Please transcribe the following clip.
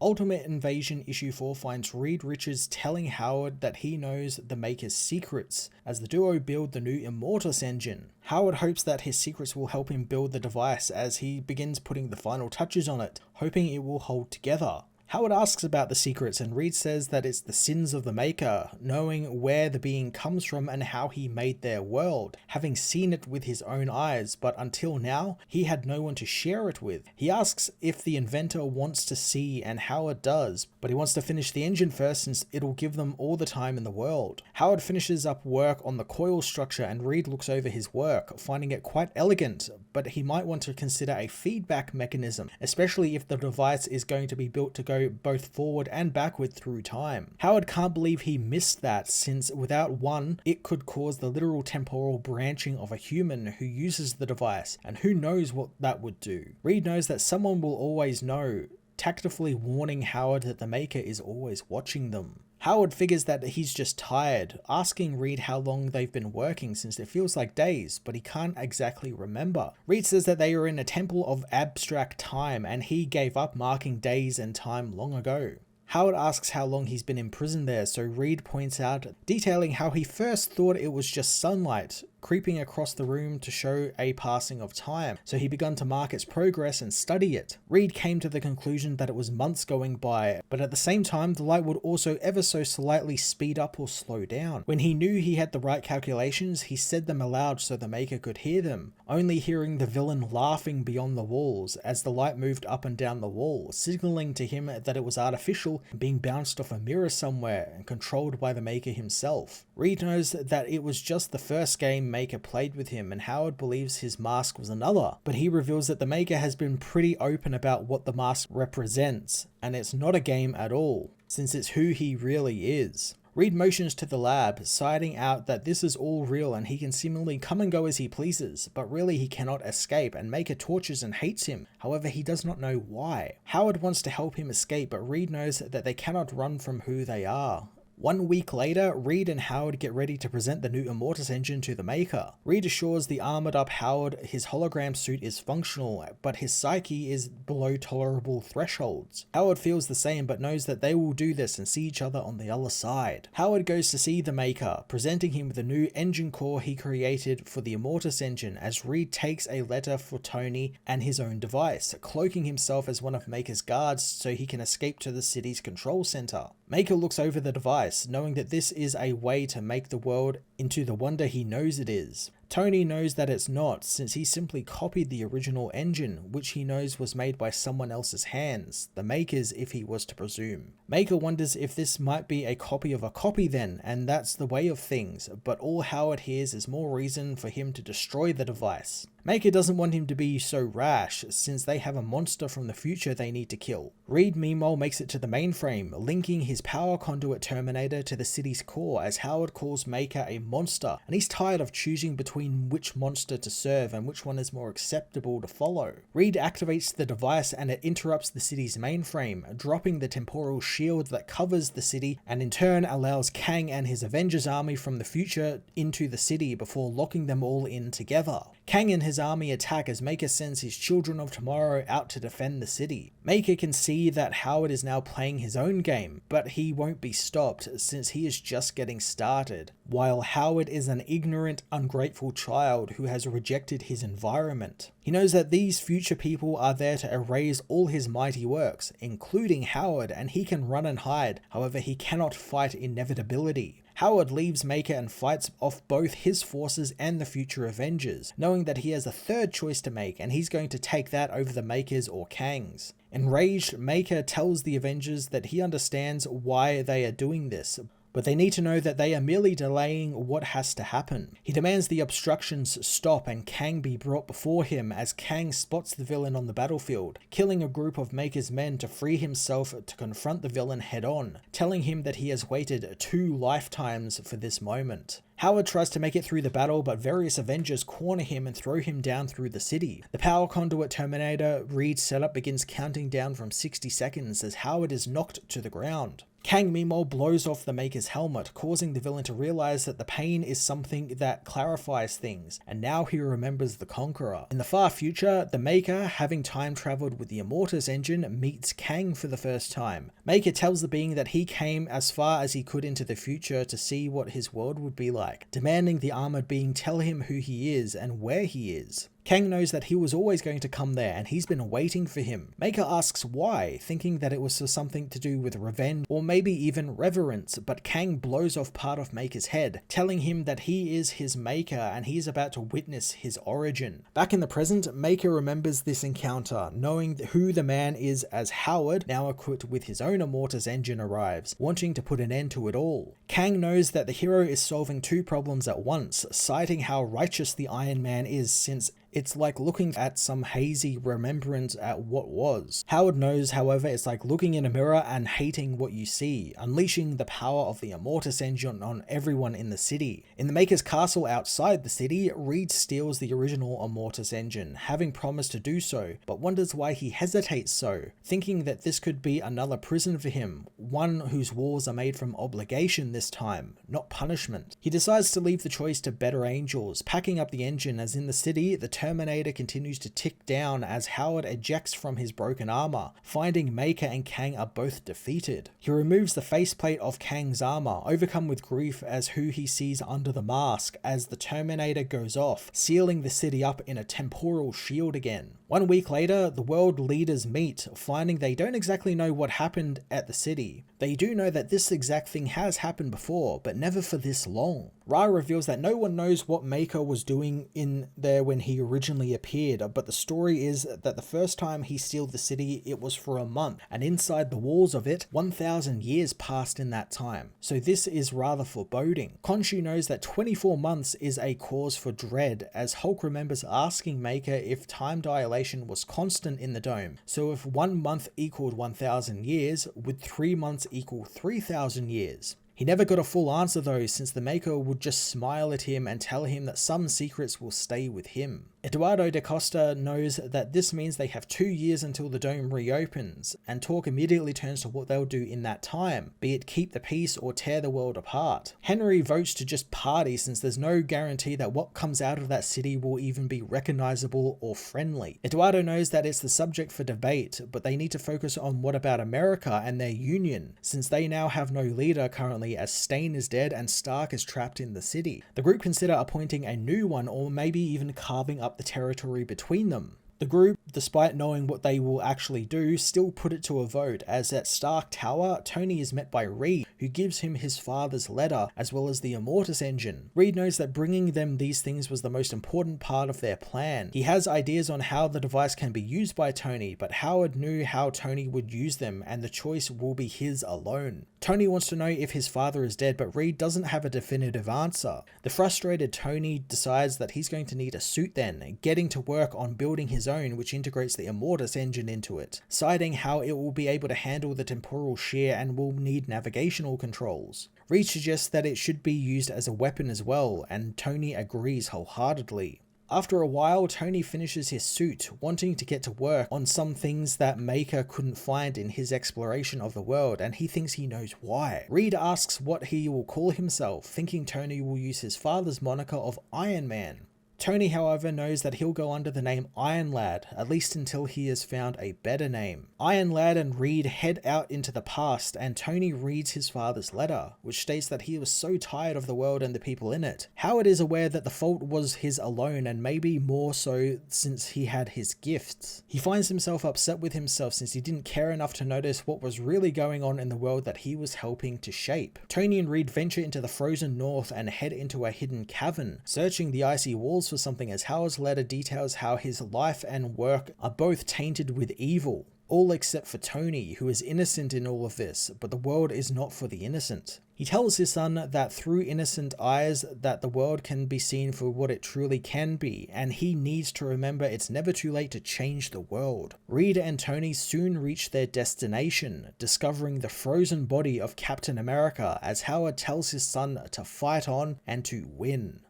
Ultimate Invasion issue 4 finds Reed Richards telling Howard that he knows the Maker's secrets as the duo build the new Immortus engine. Howard hopes that his secrets will help him build the device as he begins putting the final touches on it, hoping it will hold together. Howard asks about the secrets and Reed says that it's the sins of the Maker, knowing where the being comes from and how he made their world, having seen it with his own eyes, but until now, he had no one to share it with. He asks if the inventor wants to see and Howard does, but he wants to finish the engine first since it'll give them all the time in the world. Howard finishes up work on the coil structure and Reed looks over his work, finding it quite elegant, but he might want to consider a feedback mechanism, especially if the device is going to be built to go both forward and backward through time. Howard can't believe he missed that, since without one, it could cause the literal temporal branching of a human who uses the device, and who knows what that would do. Reed knows that someone will always know, tactfully warning Howard that the Maker is always watching them. Howard figures that he's just tired, asking Reed how long they've been working since it feels like days, but he can't exactly remember. Reed says that they are in a temple of abstract time and he gave up marking days and time long ago. Howard asks how long he's been imprisoned there, so Reed points out, detailing how he first thought it was just sunlight creeping across the room to show a passing of time, so he began to mark its progress and study it. Reed came to the conclusion that it was months going by, but at the same time the light would also ever so slightly speed up or slow down. When he knew he had the right calculations, he said them aloud so the Maker could hear them, only hearing the villain laughing beyond the walls as the light moved up and down the wall, signaling to him that it was artificial and being bounced off a mirror somewhere and controlled by the Maker himself. Reed knows that it was just the first game Maker played with him, and Howard believes his mask was another, but he reveals that the Maker has been pretty open about what the mask represents, and it's not a game at all, since it's who he really is. Reed motions to the lab, citing out that this is all real and he can seemingly come and go as he pleases, but really he cannot escape, and Maker tortures and hates him. However, he does not know why. Howard wants to help him escape, but Reed knows that they cannot run from who they are. 1 week later, Reed and Howard get ready to present the new Immortus engine to the Maker. Reed assures the armored up Howard his hologram suit is functional, but his psyche is below tolerable thresholds. Howard feels the same but knows that they will do this and see each other on the other side. Howard goes to see the Maker, presenting him with a new engine core he created for the Immortus engine, as Reed takes a letter for Tony and his own device, cloaking himself as one of Maker's guards so he can escape to the city's control center. Maker looks over the device, knowing that this is a way to make the world into the wonder he knows it is. Tony knows that it's not, since he simply copied the original engine, which he knows was made by someone else's hands, the Maker's if he was to presume. Maker wonders if this might be a copy of a copy then, and that's the way of things, but all Howard hears is more reason for him to destroy the device. Maker doesn't want him to be so rash, since they have a monster from the future they need to kill. Reed meanwhile makes it to the mainframe, linking his power conduit terminator to the city's core, as Howard calls Maker a monster, and he's tired of choosing between which monster to serve and which one is more acceptable to follow. Reed activates the device and it interrupts the city's mainframe, dropping the temporal shield that covers the city, and in turn allows Kang and his Avengers army from the future into the city before locking them all in together. Kang and his army attack as Maker sends his Children of Tomorrow out to defend the city. Maker can see that Howard is now playing his own game, but he won't be stopped since he is just getting started, while Howard is an ignorant, ungrateful child who has rejected his environment. He knows that these future people are there to erase all his mighty works, including Howard, and he can run and hide, however he cannot fight inevitability. Howard leaves Maker and fights off both his forces and the future Avengers, knowing that he has a third choice to make, and he's going to take that over the Maker's or Kang's. Enraged, Maker tells the Avengers that he understands why they are doing this, but they need to know that they are merely delaying what has to happen. He demands the obstructions stop and Kang be brought before him, as Kang spots the villain on the battlefield, killing a group of Maker's men to free himself to confront the villain head on, telling him that he has waited 2 lifetimes for this moment. Howard tries to make it through the battle, but various Avengers corner him and throw him down through the city. The power conduit Terminator Reed's setup begins counting down from 60 seconds as Howard is knocked to the ground. Kang meanwhile blows off the Maker's helmet, causing the villain to realize that the pain is something that clarifies things, and now he remembers the Conqueror. In the far future, the Maker, having time traveled with the Immortus engine, meets Kang for the first time. Maker tells the being that he came as far as he could into the future to see what his world would be like, demanding the armored being tell him who he is and where he is. Kang knows that he was always going to come there and he's been waiting for him. Maker asks why, thinking that it was for something to do with revenge or maybe even reverence, but Kang blows off part of Maker's head, telling him that he is his Maker and he's about to witness his origin. Back in the present, Maker remembers this encounter, knowing who the man is as Howard, now equipped with his own Immortus engine, arrives, wanting to put an end to it all. Kang knows that the hero is solving two problems at once, citing how righteous the Iron Man is, since it's like looking at some hazy remembrance at what was. Howard knows, however, it's like looking in a mirror and hating what you see, unleashing the power of the Immortus engine on everyone in the city. In the Maker's castle outside the city, Reed steals the original Immortus engine, having promised to do so, but wonders why he hesitates so, thinking that this could be another prison for him, one whose walls are made from obligation this time, not punishment. He decides to leave the choice to better angels, packing up the engine as in the city, the Terminator continues to tick down as Howard ejects from his broken armor, finding Maker and Kang are both defeated. He removes the faceplate of Kang's armor, overcome with grief as who he sees under the mask as the Terminator goes off, sealing the city up in a temporal shield again. 1 week later, the world leaders meet, finding they don't exactly know what happened at the city. They do know that this exact thing has happened before, but never for this long. Ra reveals that no one knows what Maker was doing in there when he originally appeared, but the story is that the first time he sealed the city, it was for a month, and inside the walls of it, 1,000 years passed in that time. So this is rather foreboding. Khonshu knows that 24 months is a cause for dread, as Hulk remembers asking Maker if time dilation was constant in the dome. So if 1 month equaled 1,000 years, would 3 months equal 3,000 years? He never got a full answer though, since the Maker would just smile at him and tell him that some secrets will stay with him. Eduardo da Costa knows that this means they have 2 years until the dome reopens, and talk immediately turns to what they'll do in that time, be it keep the peace or tear the world apart. Henry votes to just party, since there's no guarantee that what comes out of that city will even be recognizable or friendly. Eduardo knows that it's the subject for debate, but they need to focus on what about America and their union, since they now have no leader currently, as Stain is dead and Stark is trapped in the city. The group consider appointing a new one, or maybe even carving up the territory between them. The group, despite knowing what they will actually do, still put it to a vote, as at Stark Tower, Tony is met by Reed, who gives him his father's letter, as well as the Immortus engine. Reed knows that bringing them these things was the most important part of their plan. He has ideas on how the device can be used by Tony, but Howard knew how Tony would use them, and the choice will be his alone. Tony wants to know if his father is dead, but Reed doesn't have a definitive answer. The frustrated Tony decides that he's going to need a suit then, getting to work on building his own, which integrates the Immortus engine into it, citing how it will be able to handle the temporal shear and will need navigational controls. Reed suggests that it should be used as a weapon as well, and Tony agrees wholeheartedly. After a while, Tony finishes his suit, wanting to get to work on some things that Maker couldn't find in his exploration of the world, and he thinks he knows why. Reed asks what he will call himself, thinking Tony will use his father's moniker of Iron Man. Tony, however, knows that he'll go under the name Iron Lad, at least until he has found a better name. Iron Lad and Reed head out into the past, and Tony reads his father's letter, which states that he was so tired of the world and the people in it. Howard is aware that the fault was his alone, and maybe more so since he had his gifts. He finds himself upset with himself since he didn't care enough to notice what was really going on in the world that he was helping to shape. Tony and Reed venture into the frozen north and head into a hidden cavern, searching the icy walls for something, as Howard's letter details how his life and work are both tainted with evil. all except for Tony, who is innocent in all of this, but the world is not for the innocent. He tells his son that through innocent eyes that the world can be seen for what it truly can be, and he needs to remember it's never too late to change the world. Reed and Tony soon reach their destination, discovering the frozen body of Captain America as Howard tells his son to fight on and to win.